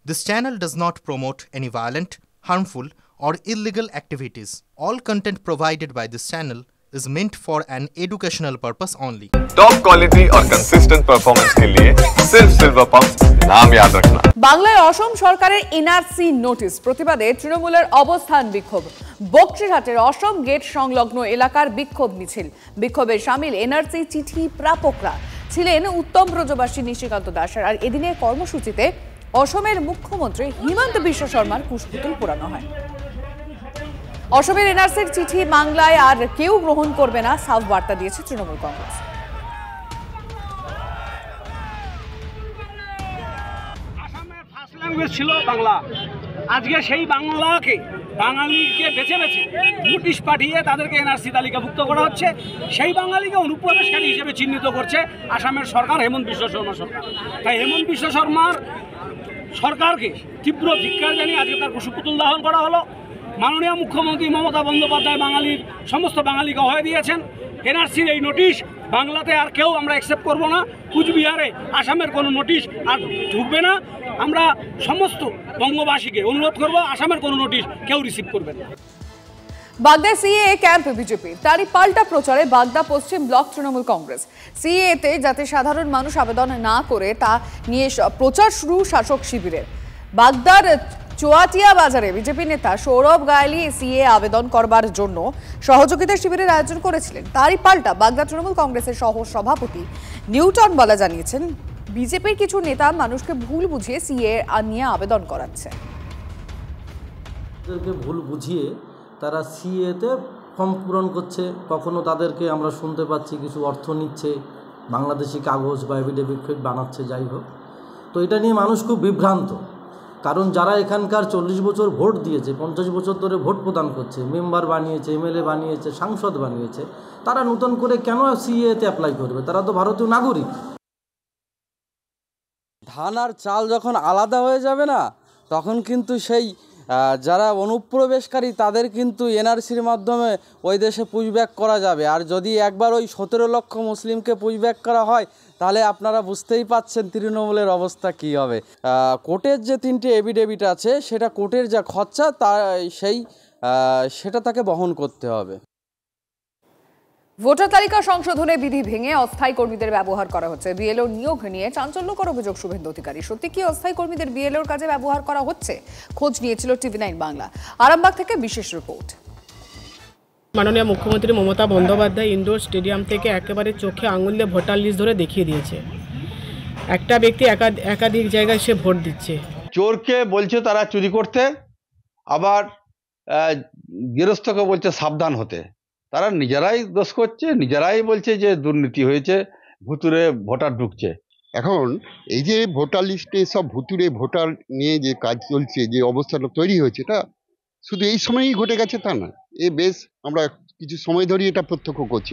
This channel does not promote any violent, harmful, or illegal activities. All content provided by this channel is meant for an educational purpose only. Top quality और consistent performance के लिए सिर्फ silver pumps नाम याद रखना। বাংলায় অসম সরকারের NRC notice প্রতিবাদে তৃণমূলের অবস্থান বিক্ষোভ। বক্সিরহাটের অসম গেট সংলগ্ন এলাকার বিক্ষোভ মিছিল। বিক্ষোভে শামিল এনআরসি চিঠি প্রাপকরা ছিলেন উত্তম ব্রজবাসী নিশিকান্ত দাস। আর এদিনের কর্মসূচিতে অসমের মুখ্যমন্ত্রী হিমন্ত বিশ্ব শর্মার কুশপুতুল পোড়ানো হয়। অসমের এনআরসির চিঠি বাংলায় আর কেউ গ্রহণ করবে না, সাফ বার্তা দিয়েছে তৃণমূল কংগ্রেস। আসামের ফার্স্ট ল্যাঙ্গুয়েজ ছিল বাংলা। আজকে সেই বাংলাকে বাঙালিকে বেছে বেছে নোটিশ পাঠিয়ে তাদেরকে এনআরসি তালিকাভুক্ত করা হচ্ছে। সেই বাঙালিকে অনুপ্রবেশকারী হিসেবে চিহ্নিত করছে আসামের সরকার, হেমন্ত বিশ্ব শর্মা সরকার। তাই হেমন্ত বিশ্ব শর্মার সরকারকে তীব্র ধিক্কার জানিয়ে আজকে তার কুশপুতুল দাহন করা হলো। মাননীয় মুখ্যমন্ত্রী মমতা বন্দ্যোপাধ্যায় সমস্ত বাঙালিকে হয়ে দিয়েছেন এনআরসির এই নোটিশ বাংলাতে আর কেউ আমরা অ্যাকসেপ্ট করব না। কুচবিহারে আসামের কোনো নোটিশ আর ঢুকবে না। আমরা সমস্ত বঙ্গবাসীকে অনুরোধ করব আসামের কোনো নোটিশ কেউ রিসিভ করবে না। বাগদা সিএএ ক্যাম্প বিজেপির, তারই পাল্টা প্রচারে বাগদা পশ্চিম ব্লক তৃণমূল কংগ্রেস। সিএএতে যাতে সাধারণ মানুষ আবেদন না করে তা নিয়ে প্রচার শুরু শাসক শিবিরের। বাগদার চুয়াটিয়া বাজারে বিজেপি নেতা সৌরভ গায়ালি সিএ আবেদন করবার জন্য সহযোগিতা শিবিরের আয়োজন করেছিলেন। তারই পাল্টা বাগদা তৃণমূল কংগ্রেসের সহ সভাপতি নিউটন বালা জানিয়েছেন বিজেপির কিছু নেতা মানুষকে ভুল বুঝিয়ে সিএ নিয়ে আবেদন করাচ্ছে। ভুল বুঝিয়ে তারা সিএতে ফর্ম পূরণ করছে। কখনো তাদেরকে আমরা শুনতে পাচ্ছি কিছু অর্থ নিচ্ছে, বাংলাদেশি কাগজ বা এফিডেভিট বানাচ্ছে, যাই হোক। তো এটা নিয়ে মানুষ খুব বিভ্রান্ত। কারণ যারা এখানকার 40 বছর ভোট দিয়েছে, 50 বছর ধরে ভোট প্রদান করছে, মেম্বার বানিয়েছে, এমএলএ বানিয়েছে, সাংসদ বানিয়েছে, তারা নতুন করে কেন সিএতে অ্যাপ্লাই করবে? তারা তো ভারতীয় নাগরিক। ধান আর চাল যখন আলাদা হয়ে যাবে না, তখন কিন্তু সেই যারা অনুপ্রবেশকারী তাদের কিন্তু এনআরসির মাধ্যমে ওই দেশে পুশব্যাক করা যাবে। আর যদি একবার ওই 17 লক্ষ মুসলিমকে পুশব্যাক করা হয়, তাহলে আপনারা বুঝতেই পাচ্ছেন তৃণমূলের অবস্থা কী হবে। কোর্টের যে 3টি এফিডেভিট আছে, সেটা কোর্টের যা খরচা সেটা তাকে বহন করতে হবে। ভোটার তালিকা সংশোধনে বিধি ভেঙে অস্থায়ী কর্মীদের ব্যবহার করা হচ্ছে। বিএলও নিয়োগ নিয়ে চাঞ্চল্যকর অভিযোগ শুভেন্দু অধিকারী। সত্যি কি অস্থায়ী কর্মীদের বিএলওর কাজে ব্যবহার করা হচ্ছে? খোঁজ নিয়েছিল টিভি9 বাংলা। আরামবাগ থেকে বিশেষ রিপোর্ট। মাননীয় মুখ্যমন্ত্রী মমতা বন্দ্যোপাধ্যায় ইনডোর স্টেডিয়াম থেকে একেবারে চোখে আঙুল দিয়ে ভোটার লিস্ট ধরে দেখিয়ে দিয়েছে একটা ব্যক্তি একাধিক জায়গায় সে ভোট দিচ্ছে। চোরকে বলছে তারা চুরি করতে, আবার গৃহস্থকে বলছে সাবধান হতে। তারা নিজেরাই দোষ করছে, নিজেরাই বলছে যে দুর্নীতি হয়েছে, ভুতুরে ভোটার ঢুকছে। এখন এই যে ভোটার লিস্টে সব ভুতুরে ভোটার নিয়ে যে কাজ চলছে, যে অবস্থাটা তৈরি হয়েছে, এটা শুধু এই সময়ই ঘটে গেছে তা না। বেশ আমরা কিছু সময় ধরে এটা প্রত্যক্ষ করছি।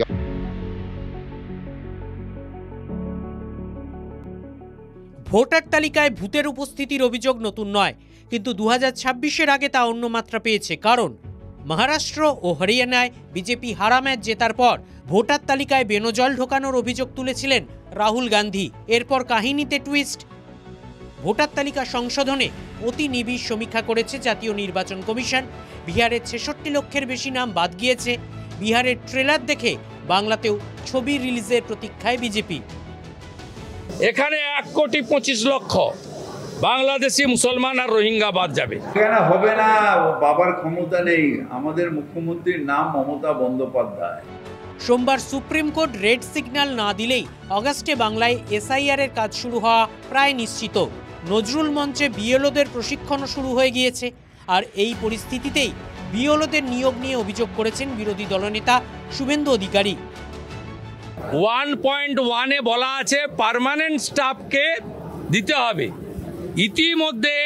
ভোটার তালিকায় ভূতের উপস্থিতির অভিযোগ নতুন নয়, কিন্তু 2026-এর আগে তা অন্য মাত্রা পেয়েছে। কারণ মহারাষ্ট্র ও হরিয়ানায় বিজেপি হারা ম্যাচ জেতার পর ভোটার তালিকায় বেনজল ঢোকানোর অভিযোগ তুলেছিলেন রাহুল গান্ধী। এরপর কাহিনীতে টুইস্ট। ভোটার তালিকা সংশোধনে অতি নিবিড় সমীক্ষা করেছে জাতীয় নির্বাচন কমিশন। বিহারের 66 লক্ষের বেশি নাম বাদ গিয়েছে। বিহারের ট্রেলার দেখে বাংলাতেও ছবি রিলিজের প্রতীক্ষায় বিজেপি। এখানে 1,25,00,000 বাংলাদেশি মুসলমান আর রোহিঙ্গা বাদ যাবে। কেন হবে না? বাবার ক্ষমতা নেই। আমাদের মুখ্যমন্ত্রীর নাম মমতা বন্দ্যোপাধ্যায়। সোমবার সুপ্রিম কোর্ট রেড সিগন্যাল না দিলেই অগাস্টে বাংলায় এসআইআর এর কাজ শুরু হওয়া প্রায় নিশ্চিত। নজরুল মঞ্চে বিএলওদের প্রশিক্ষণও শুরু হয়ে গিয়েছে। আর এই পরিস্থিতিতেই বিএলওদের নিয়োগ নিয়ে অভিযোগ করেছেন বিরোধী দলনেতা শুভেন্দু অধিকারী। 1.1-এ বলা আছে পার্মানেন্ট স্টাফকে দিতে হবে। ইতিমধ্যে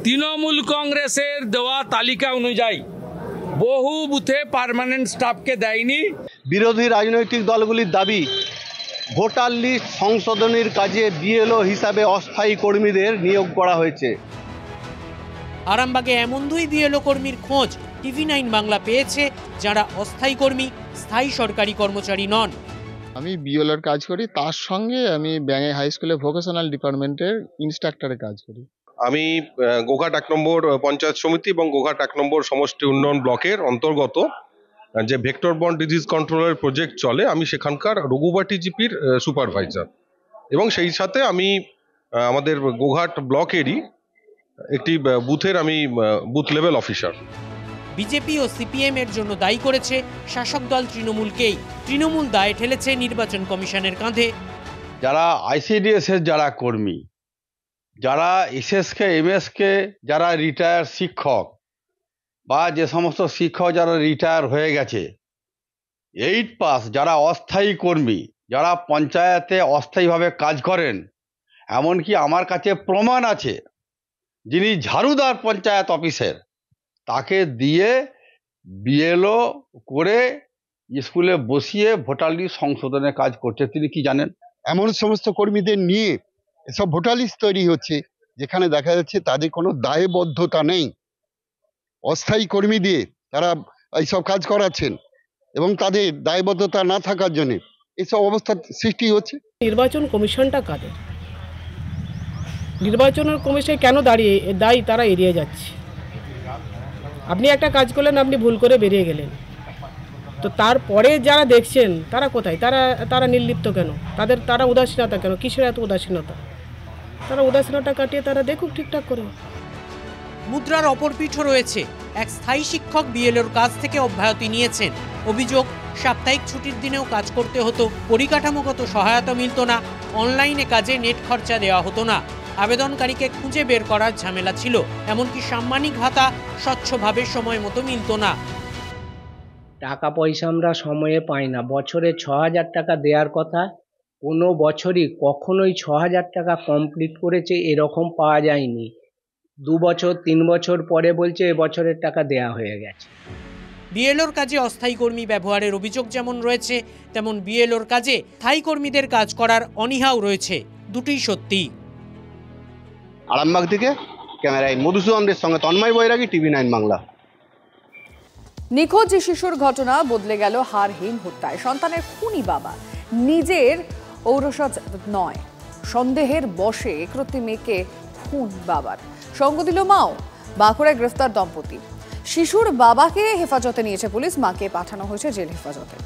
তৃণমূল কংগ্রেসের দেওয়া তালিকা অনুযায়ী বহু বুথে পার্মানেন্ট স্টাফকে দেয়নি। বিরোধী রাজনৈতিক দলগুলির দাবি, ভোটার লিস্ট সংশোধনের কাজে বিএলও হিসাবে অস্থায়ী কর্মীদের নিয়োগ করা হয়েছে। আরামবাগে এমন 2 বিএলও কর্মীর খোঁজ টিভি9 বাংলা পেয়েছে, যারা অস্থায়ী কর্মী, স্থায়ী সরকারি কর্মচারী নন। আমি বিএলওর কাজ করি, তার সঙ্গে আমি ব্যাঙে হাই স্কুলে ভোকেশনাল ডিপার্টমেন্টের ইনস্ট্রাক্টরে কাজ করি। আমি গোঘাট 1 নম্বর পঞ্চায়েত সমিতি এবং গোঘাট 1 নম্বর সমষ্টি উন্নয়ন ব্লকের অন্তর্গত যে ভেক্টর বর্ন ডিজিজ কন্ট্রোলের প্রজেক্ট চলে, আমি সেখানকার রঘুবাটি জিপির সুপারভাইজার, এবং সেই সাথে আমি আমাদের গোঘাট ব্লকেরই একটি বুথের আমি বুথ লেভেল অফিসার। বিজেপি ও সিপিএম এর জন্য দায়ী করেছে শাসক দল তৃণমূলকেই। তৃণমূল দায় ঠেলেছে নির্বাচন কমিশনের কাঁধে। যারা আইসিডিএস এর যারা কর্মী, যারা এসএসকে এমএসকে যারা রিটায়ার শিক্ষক, বা যে সমস্ত শিক্ষক যারা রিটায়ার হয়ে গেছে, 8 পাস যারা অস্থায়ী কর্মী, যারা পঞ্চায়েতে অস্থায়ীভাবে কাজ করেন, এমনকি আমার কাছে প্রমাণ আছে, যিনি ঝাড়ুদার পঞ্চায়েত অফিসের, তাকে দিয়ে বিএলও করে স্কুলে বসিয়ে ভোটার লিস্ট সংশোধনের কাজ করছে। তিনি কি জানেন? এমন সমস্ত কর্মীদের নিয়ে এসব ভোটার লিস্ট তৈরি হচ্ছে যেখানে দেখা যাচ্ছে তাদের কোনো দায়বদ্ধতা নেই। অস্থায়ী কর্মী দিয়ে তারা এইসব কাজ করাচ্ছেন এবং তাদের দায়বদ্ধতা না থাকার জন্য এইসব অবস্থার সৃষ্টি হচ্ছে। নির্বাচন কমিশনটা কাদের? নির্বাচনের কমিশন কেন দায়ী তারা এড়িয়ে যাচ্ছে। আপনি একটা কাজ করলেন, আপনি ভুল করে বেরিয়ে গেলেন, তো তারপরে যারা দেখছেন তারা কোথায়? তারা নির্লিপ্ত কেন? তারা উদাসীনতা কেন? কিসের এত উদাসীনতা? তারা উদাসীনতা কাটিয়ে তারা দেখুক ঠিকঠাক করে। মুদ্রার অপর পিঠও রয়েছে। এক স্থায়ী শিক্ষক বিএলওর কাছ থেকে অব্যাহতি নিয়েছেন। অভিযোগ, সাপ্তাহিক ছুটির দিনেও কাজ করতে হতো, পরিকাঠামোগত সহায়তা মিলত না, অনলাইনে কাজে নেট খরচা দেওয়া হতো না, আবেদনকারীকে খুঁজে বের করার ঝামেলা ছিল, এমনকি সাম্মানিক ভাতা স্বচ্ছভাবে সময় মতো মিলত না। টাকা পয়সা আমরা সময়ে পাই না। বছরে 6,000 টাকা দেওয়ার কথা, কোনো বছরই কখনোই 6,000 টাকা কমপ্লিট করেছে এরকম পাওয়া যায়নি। 2 বছর 3 বছর পরে বলছে এবছরের টাকা দেয়া হয়ে গেছে। বিএলওর কাজে অস্থায়ী কর্মী ব্যবহারের অভিযোগ যেমন রয়েছে, তেমন বিএলওর কাজে স্থায়ী কর্মীদের কাজ করার অনীহাও রয়েছে। দুটোই সত্যি। আরামবাগ থেকে ক্যামেরায় মধুসূদনের সঙ্গে তন্ময় বৈরাগী, TV9 বাংলা। নিখোঁজ শিশুর ঘটনা বদলে গেল হারহীন হত্যায়। সন্তানের খুনি বাবা, নিজের ঔরসজ নয়, সন্দেহের বশে একরত্তি মেয়েকে খুন বাবার। সঙ্গ দিল মাও। বাঁকুড়ায় গ্রেফতার দম্পতি। শিশুর বাবাকে হেফাজতে নিয়েছে পুলিশ, মাকে পাঠানো হয়েছে জেল হেফাজতে।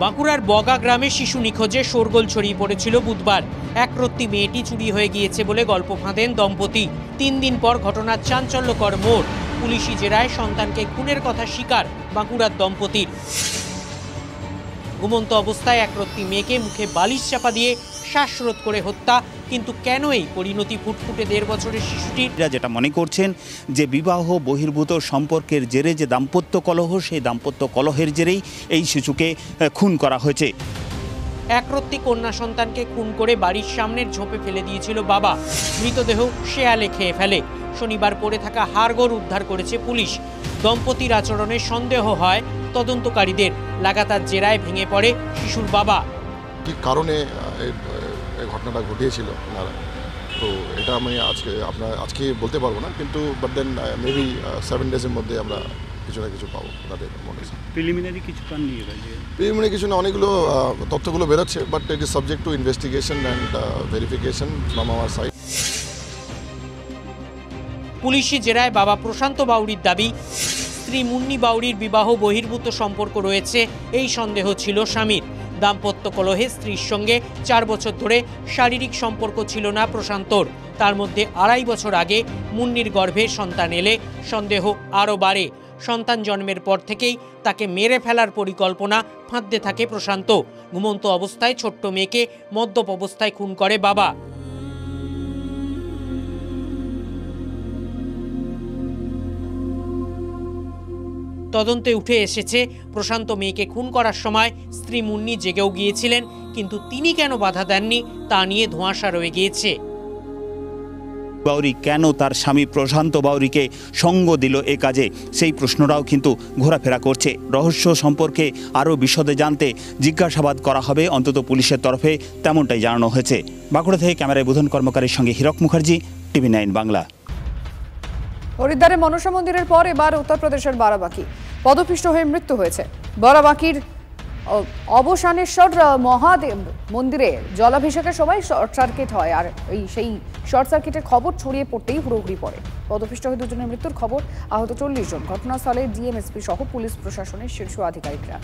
বাঁকুড়ার বগা গ্রামে শিশু নিখোঁজে শোরগোল ছড়িয়ে পড়েছিল বুধবার। একরত্তি মেয়েটি চুরি হয়ে গিয়েছে বলে গল্প ফাঁদেন দম্পতি। 3 দিন পর ঘটনার চাঞ্চল্যকর মোড়। পুলিশি জেরায় সন্তানকে খুনের কথা স্বীকার বাঁকুড়ার দম্পতির। ঘুমন্ত অবস্থায় একরত্তি মেয়েকে মুখে বালিশ চাপা দিয়ে শ্বাসরোধ করে হত্যা। কিন্তু কেন এই পরিণতি? ফুটফুটে 1.5 বছরের শিশুটির যেটা মনে করছেন যে বিবাহ বহির্ভূত সম্পর্কের জেরে যে দাম্পত্য কলহ, সেই দাম্পত্য কলহের জেরেই এই শিশুকে খুন করা হয়েছে। একরত্তি কন্যা সন্তানকে খুন করে বাড়ির সামনের ঝোপে ফেলে দিয়েছিল বাবা। মৃতদেহ শেয়ালে খেয়ে ফেলে। শনিবার পড়ে থাকা হাড়গোড় উদ্ধার করেছে পুলিশ। দম্পতির আচরণে সন্দেহ হয় তদন্তকারীদের। লাগাতার জেরায় ভেঙে পড়ে শিশুর বাবা। কি কারণে এই ঘটনাটা ঘটিয়েছিল ওনারা, তো এটা আমি আজকে বলতে পারবো না, কিন্তু বাট দেন মেবি 7 ডেজের মধ্যে আমরা কিছু না কিছু পাবো ওনাদের মনে। প্রিলিমিনারি কিছু পান নিয়ে প্রিলিমিনারি কিছু না, অনেকগুলো তথ্যগুলো বেরোচ্ছে, but it is subject to investigation and verification from our side. পুলিশি জেরায় বাবা প্রশান্ত বাউরির দাবি, স্ত্রী মুন্নি বাউরির বিবাহ বহির্ভূত সম্পর্ক রয়েছে এই সন্দেহ ছিল স্বামীর। দাম্পত্য কলহে স্ত্রীর সঙ্গে 4 বছর ধরে শারীরিক সম্পর্ক ছিল না প্রশান্তর। তার মধ্যে 2.5 বছর আগে মুন্নির গর্ভে সন্তান এলে সন্দেহ আরও বাড়ে। সন্তান জন্মের পর থেকেই তাকে মেরে ফেলার পরিকল্পনা ফাঁদতে থাকে প্রশান্ত। ঘুমন্ত অবস্থায় ছোট্ট মেয়েকে মদ্যপ অবস্থায় খুন করে বাবা। তদন্তে উঠে এসেছে প্রশান্ত মেয়েকে খুন করার সময় স্ত্রী মুন্নি জেগেও গিয়েছিলেন, কিন্তু তিনি কেন বাধা দেননি তা নিয়ে ধোঁয়াশা রয়ে গিয়েছে। বাউরি কেন তার স্বামী প্রশান্ত বাউরিকে সঙ্গ দিল এ কাজে, সেই প্রশ্নটাও কিন্তু ঘোরাফেরা করছে। রহস্য সম্পর্কে আরও বিশদে জানতে জিজ্ঞাসাবাদ করা হবে অন্তত পুলিশের তরফে, তেমনটাই জানানো হয়েছে। বাঁকুড়া থেকে ক্যামেরায় বুধন কর্মকারীর সঙ্গে হীরক মুখার্জি, TV9 বাংলা। হরিদ্বারে মনসা মন্দিরের পর এবার উত্তরপ্রদেশের বারাবাঁকি। পদপিষ্ট হয়ে মৃত্যু হয়েছে। বারাবাঁকির অবসানেশ্বর মহাদেব মন্দিরে জলাভিষেকের সময় শর্ট সার্কিট হয়, আর সেই শর্ট সার্কিটের খবর ছড়িয়ে পড়তেই হুড়োহুড়ি পড়ে। পদপিষ্ট হয়ে দুজনের মৃত্যুর খবর, আহত 40 জন। ঘটনাস্থলে ডিএমএসপি সহ পুলিশ প্রশাসনের শীর্ষ আধিকারিকরা।